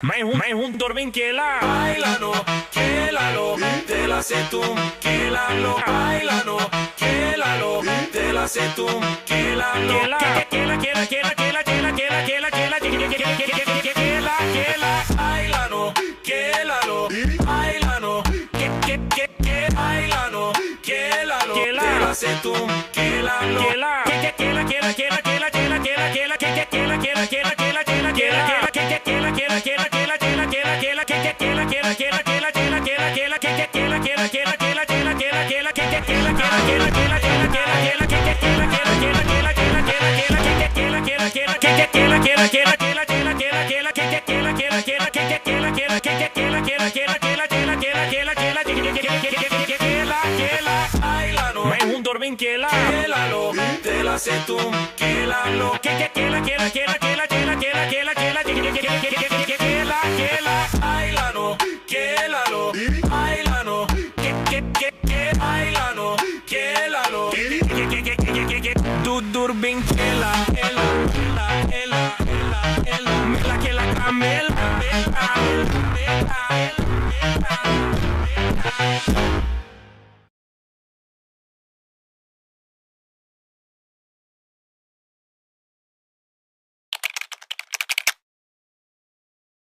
मैं हूँ Dormin Kela. Bailalo, quélalo, te la sé tú, quélalo, bailalo, quélalo, te la sé tú, quélalo. Bailalo, quélalo, bailalo, bailalo, quélalo, te la sé tú, quélalo. मैं हूँ Dormin Kela. Quélalo, te la sé tú, quélalo. Bailalo, quélalo, bailalo, bailalo, quélalo. Dormin Kela, ela, me la que la camel.